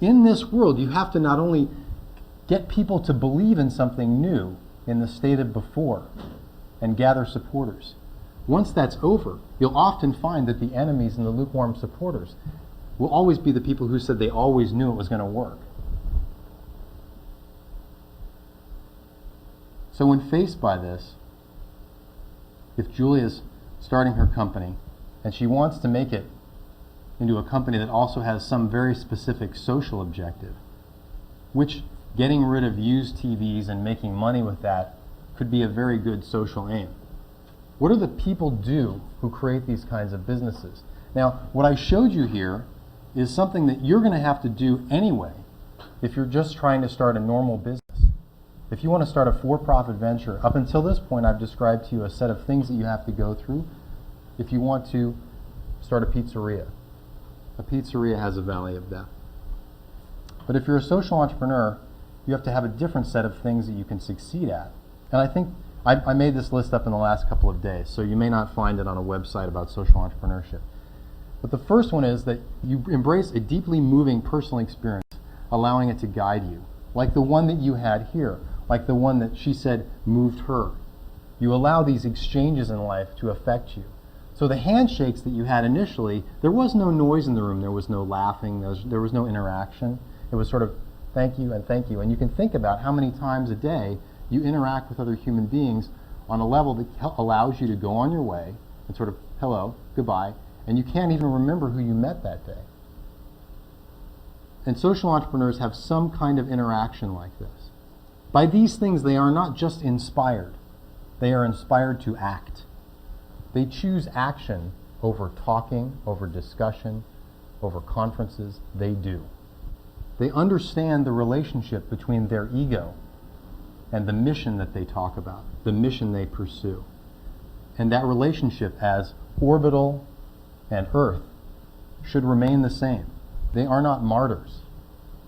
in this world, you have to not only get people to believe in something new in the state of before and gather supporters. Once that's over, you'll often find that the enemies and the lukewarm supporters will always be the people who said they always knew it was going to work. So when faced by this, if Julia's starting her company and she wants to make it into a company that also has some very specific social objective, which getting rid of used TVs and making money with that could be a very good social aim. What do the people do who create these kinds of businesses? Now, what I showed you here is something that you're going to have to do anyway if you're just trying to start a normal business. If you want to start a for-profit venture, up until this point I've described to you a set of things that you have to go through. If you want to start a pizzeria has a valley of death. But if you're a social entrepreneur, you have to have a different set of things that you can succeed at. And I think I made this list up in the last couple of days, so you may not find it on a website about social entrepreneurship. But the first one is that you embrace a deeply moving personal experience, allowing it to guide you, like the one that you had here, like the one that she said moved her. You allow these exchanges in life to affect you. So the handshakes that you had initially, there was no noise in the room, there was no laughing, there was no interaction. It was sort of thank you and thank you. And you can think about how many times a day you interact with other human beings on a level that allows you to go on your way and sort of hello, goodbye, and you can't even remember who you met that day. And social entrepreneurs have some kind of interaction like this. By these things, they are not just inspired. They are inspired to act. They choose action over talking, over discussion, over conferences. They do. They understand the relationship between their ego and the mission that they talk about, the mission they pursue. And that relationship as orbital and earth should remain the same. They are not martyrs.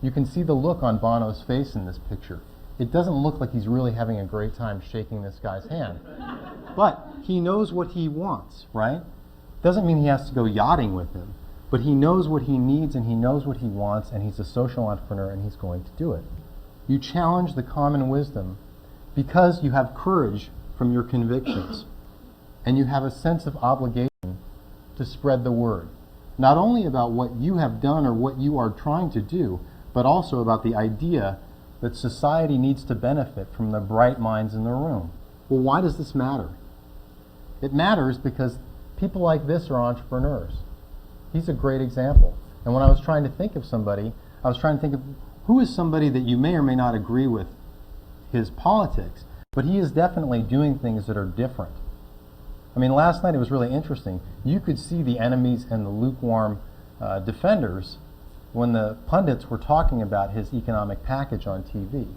You can see the look on Bono's face in this picture. It doesn't look like he's really having a great time shaking this guy's hand. But he knows what he wants, right? Doesn't mean he has to go yachting with him, but he knows what he needs and he knows what he wants, and he's a social entrepreneur and he's going to do it. You challenge the common wisdom because you have courage from your convictions, and you have a sense of obligation to spread the word, not only about what you have done or what you are trying to do, but also about the idea that society needs to benefit from the bright minds in the room. Well, why does this matter? It matters because people like this are entrepreneurs. He's a great example. And when I was trying to think of somebody, I was trying to think of who is somebody that you may or may not agree with his politics, but he is definitely doing things that are different. I mean, last night it was really interesting. You could see the enemies and the lukewarm defenders when the pundits were talking about his economic package on TV.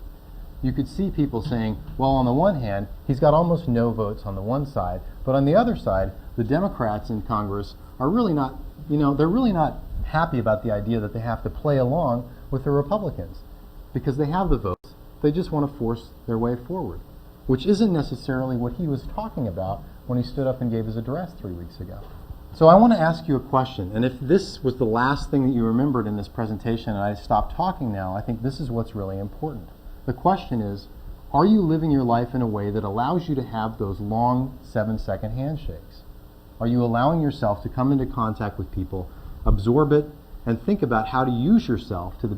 You could see people saying, well, on the one hand, he's got almost no votes on the one side, but on the other side, the Democrats in Congress are really not, they're really not happy about the idea that they have to play along with the Republicans because they have the votes. They just want to force their way forward, which isn't necessarily what he was talking about when he stood up and gave his address 3 weeks ago. So I want to ask you a question, and if this was the last thing that you remembered in this presentation and I stopped talking now, I think this is what's really important. The question is, are you living your life in a way that allows you to have those long 7-second handshakes? Are you allowing yourself to come into contact with people, absorb it, and think about how to use yourself to the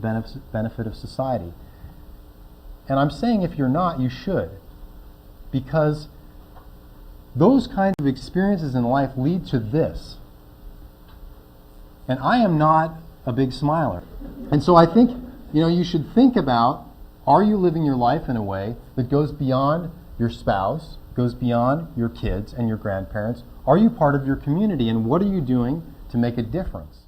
benefit of society? And I'm saying if you're not, you should, because those kinds of experiences in life lead to this. And I am not a big smiler. And so I think, you should think about, are you living your life in a way that goes beyond your spouse, goes beyond your kids and your grandparents? Are you part of your community, and what are you doing to make a difference?